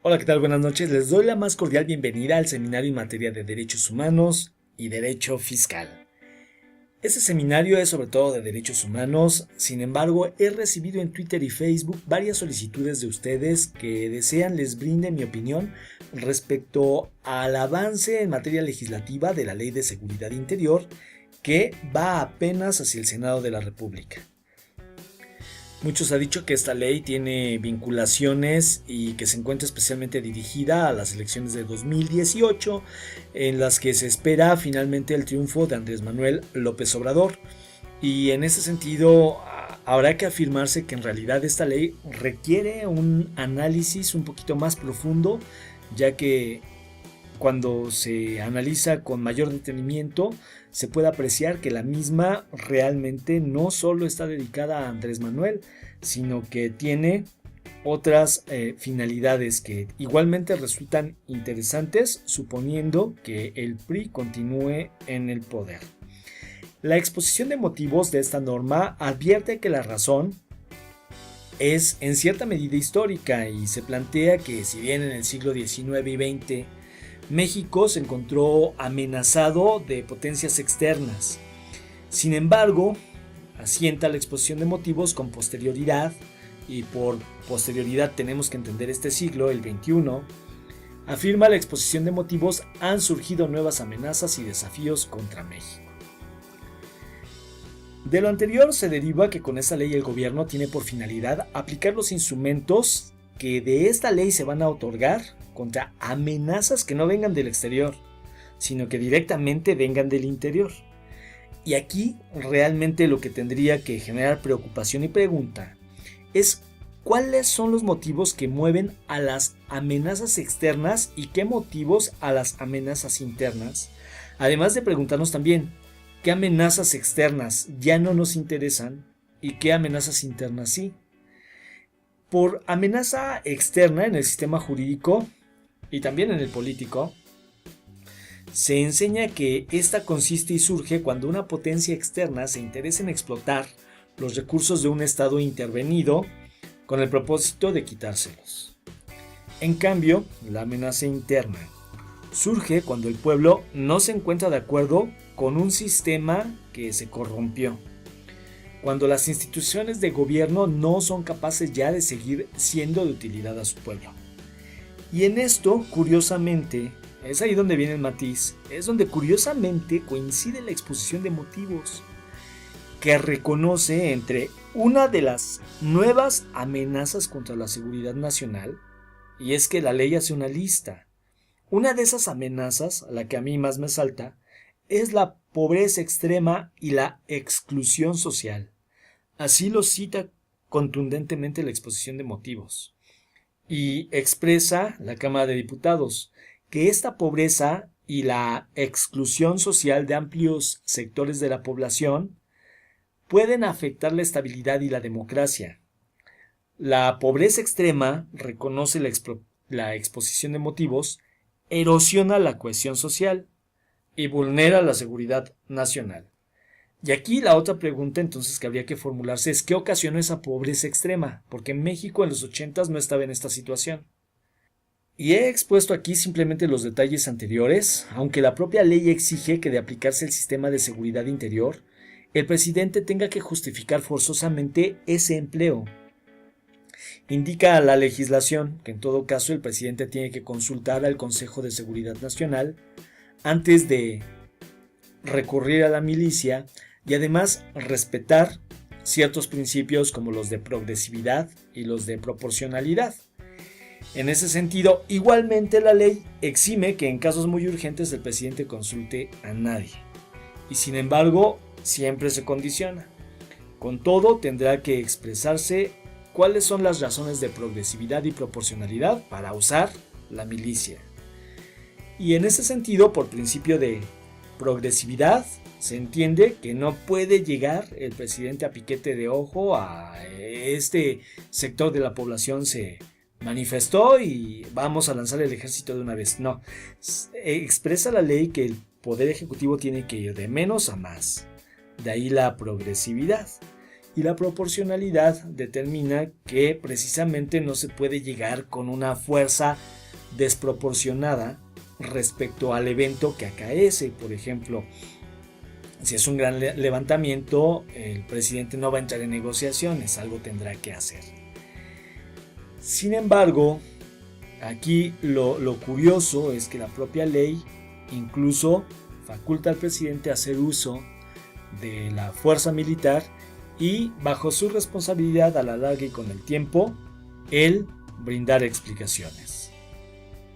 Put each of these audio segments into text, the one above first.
Hola, ¿qué tal? Buenas noches. Les doy la más cordial bienvenida al seminario en materia de derechos humanos y derecho fiscal. Este seminario es sobre todo de derechos humanos, sin embargo, he recibido en Twitter y Facebook varias solicitudes de ustedes que desean les brinde mi opinión respecto al avance en materia legislativa de la Ley de Seguridad Interior que va apenas hacia el Senado de la República. Muchos han dicho que esta ley tiene vinculaciones y que se encuentra especialmente dirigida a las elecciones de 2018, en las que se espera finalmente el triunfo de Andrés Manuel López Obrador. Y en ese sentido, habrá que afirmarse que en realidad esta ley requiere un análisis un poquito más profundo, ya que cuando se analiza con mayor detenimiento, se puede apreciar que la misma realmente no solo está dedicada a Andrés Manuel, sino que tiene otras finalidades que igualmente resultan interesantes, suponiendo que el PRI continúe en el poder. La exposición de motivos de esta norma advierte que la razón es en cierta medida histórica y se plantea que si bien en el siglo XIX y XX México se encontró amenazado de potencias externas. Sin embargo, asienta la exposición de motivos con posterioridad, y por posterioridad tenemos que entender este siglo, el XXI, afirma la exposición de motivos han surgido nuevas amenazas y desafíos contra México. De lo anterior se deriva que con esta ley el gobierno tiene por finalidad aplicar los instrumentos que de esta ley se van a otorgar contra amenazas que no vengan del exterior, sino que directamente vengan del interior. Y aquí realmente lo que tendría que generar preocupación y pregunta es cuáles son los motivos que mueven a las amenazas externas y qué motivos a las amenazas internas. Además de preguntarnos también qué amenazas externas ya no nos interesan y qué amenazas internas sí. Por amenaza externa en el sistema jurídico y también en el político, se enseña que esta consiste y surge cuando una potencia externa se interesa en explotar los recursos de un estado intervenido con el propósito de quitárselos. En cambio, la amenaza interna surge cuando el pueblo no se encuentra de acuerdo con un sistema que se corrompió, cuando las instituciones de gobierno no son capaces ya de seguir siendo de utilidad a su pueblo. Y en esto, curiosamente, es ahí donde viene el matiz, es donde curiosamente coincide la exposición de motivos, que reconoce entre una de las nuevas amenazas contra la seguridad nacional, y es que la ley hace una lista. Una de esas amenazas, a la que a mí más me salta, es la pobreza extrema y la exclusión social. Así lo cita contundentemente la exposición de motivos. Y expresa la Cámara de Diputados que esta pobreza y la exclusión social de amplios sectores de la población pueden afectar la estabilidad y la democracia. La pobreza extrema, reconoce la exposición de motivos, erosiona la cohesión social y vulnera la seguridad nacional. Y aquí la otra pregunta entonces que habría que formularse es ¿qué ocasionó esa pobreza extrema? Porque México en los 80 no estaba en esta situación. Y he expuesto aquí simplemente los detalles anteriores, aunque la propia ley exige que de aplicarse el sistema de seguridad interior, el presidente tenga que justificar forzosamente ese empleo. Indica la legislación que en todo caso el presidente tiene que consultar al Consejo de Seguridad Nacional antes de recurrir a la milicia y además respetar ciertos principios como los de progresividad y los de proporcionalidad. En ese sentido, igualmente la ley exime que en casos muy urgentes el presidente consulte a nadie. Y sin embargo, siempre se condiciona. Con todo, tendrá que expresarse cuáles son las razones de progresividad y proporcionalidad para usar la milicia. Y en ese sentido, por principio de progresividad, se entiende que no puede llegar el presidente a piquete de ojo a este sector de la población se manifestó y vamos a lanzar el ejército de una vez. No, expresa la ley que el poder ejecutivo tiene que ir de menos a más. De ahí la progresividad. Y la proporcionalidad determina que precisamente no se puede llegar con una fuerza desproporcionada respecto al evento que acaece. Por ejemplo, si es un gran levantamiento, el presidente no va a entrar en negociaciones, algo tendrá que hacer. Sin embargo, aquí lo curioso es que la propia ley incluso faculta al presidente a hacer uso de la fuerza militar y, bajo su responsabilidad a la larga y con el tiempo, él brindar explicaciones.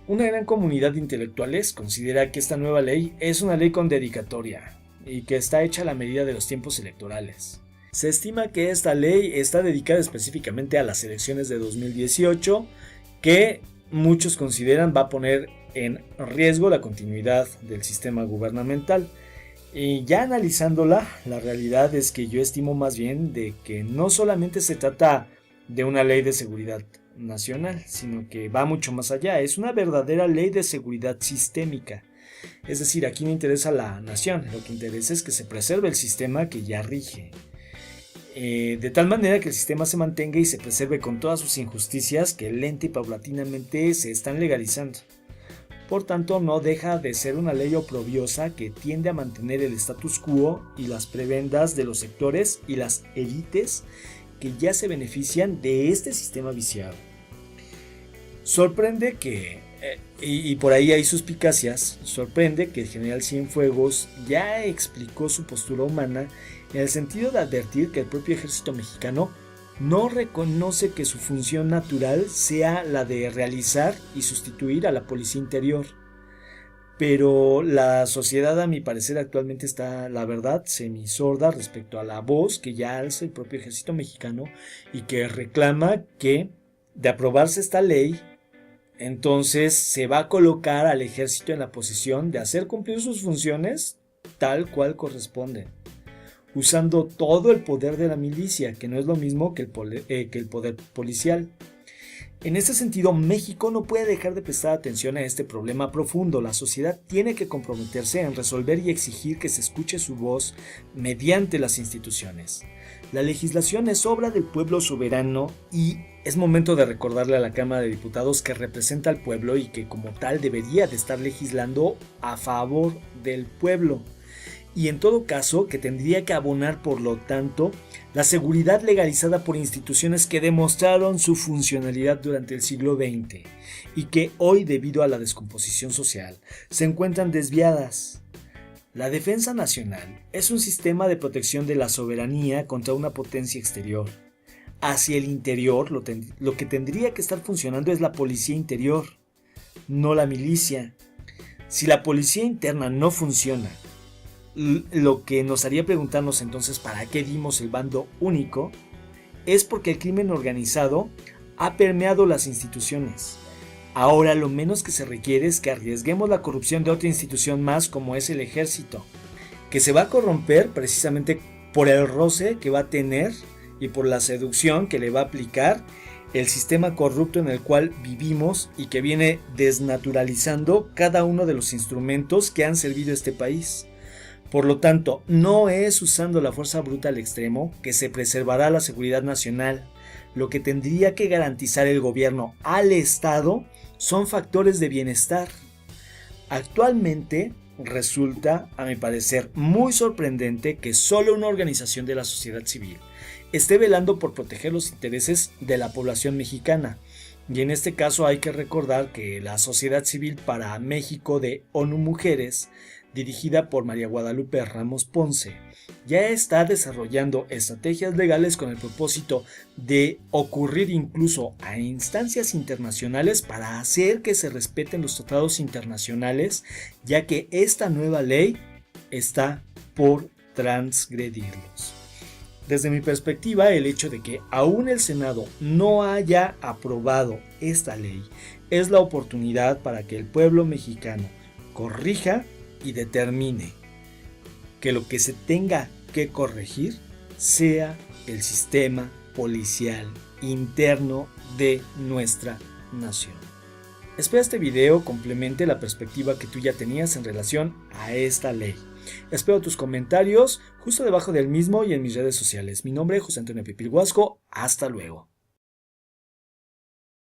Una gran comunidad de intelectuales considera que esta nueva ley es una ley con dedicatoria y que está hecha a la medida de los tiempos electorales. Se estima que esta ley está dedicada específicamente a las elecciones de 2018, que muchos consideran va a poner en riesgo la continuidad del sistema gubernamental. Y ya analizándola, la realidad es que yo estimo más bien de que no solamente se trata de una ley de seguridad nacional, sino que va mucho más allá. Es una verdadera ley de seguridad sistémica. Es decir, aquí no interesa la nación, lo que interesa es que se preserve el sistema que ya rige. De tal manera que el sistema se mantenga y se preserve con todas sus injusticias que lenta y paulatinamente se están legalizando. Por tanto, no deja de ser una ley oprobiosa que tiende a mantener el status quo y las prebendas de los sectores y las élites que ya se benefician de este sistema viciado. Sorprende que, y por ahí hay suspicacias, sorprende que el general Cienfuegos ya explicó su postura humana en el sentido de advertir que el propio ejército mexicano no reconoce que su función natural sea la de realizar y sustituir a la policía interior. Pero la sociedad, a mi parecer, actualmente está, la verdad, semisorda respecto a la voz que ya alza el propio ejército mexicano y que reclama que, de aprobarse esta ley, entonces se va a colocar al ejército en la posición de hacer cumplir sus funciones tal cual corresponden, usando todo el poder de la milicia, que no es lo mismo que el poder policial. En este sentido, México no puede dejar de prestar atención a este problema profundo. La sociedad tiene que comprometerse en resolver y exigir que se escuche su voz mediante las instituciones. La legislación es obra del pueblo soberano y es momento de recordarle a la Cámara de Diputados que representa al pueblo y que como tal debería de estar legislando a favor del pueblo. Y en todo caso que tendría que abonar, por lo tanto, la seguridad legalizada por instituciones que demostraron su funcionalidad durante el siglo XX y que hoy, debido a la descomposición social, se encuentran desviadas. La defensa nacional es un sistema de protección de la soberanía contra una potencia exterior. Hacia el interior, lo que tendría que estar funcionando es la policía interior, no la milicia. Si la policía interna no funciona, lo que nos haría preguntarnos entonces para qué dimos el bando único, es porque el crimen organizado ha permeado las instituciones. Ahora lo menos que se requiere es que arriesguemos la corrupción de otra institución más, como es el ejército, que se va a corromper precisamente por el roce que va a tener y por la seducción que le va a aplicar el sistema corrupto en el cual vivimos y que viene desnaturalizando cada uno de los instrumentos que han servido a este país. Por lo tanto, no es usando la fuerza bruta al extremo que se preservará la seguridad nacional. Lo que tendría que garantizar el gobierno al Estado son factores de bienestar. Actualmente resulta, a mi parecer, muy sorprendente que solo una organización de la sociedad civil esté velando por proteger los intereses de la población mexicana. Y en este caso hay que recordar que la Sociedad Civil para México de ONU Mujeres, dirigida por María Guadalupe Ramos Ponce, ya está desarrollando estrategias legales con el propósito de ocurrir incluso a instancias internacionales para hacer que se respeten los tratados internacionales, ya que esta nueva ley está por transgredirlos. Desde mi perspectiva, el hecho de que aún el Senado no haya aprobado esta ley es la oportunidad para que el pueblo mexicano corrija y determine que lo que se tenga que corregir sea el sistema policial interno de nuestra nación. Espero este video complemente la perspectiva que tú ya tenías en relación a esta ley. Espero tus comentarios justo debajo del mismo y en mis redes sociales. Mi nombre es José Antonio Pipilhuasco. Hasta luego.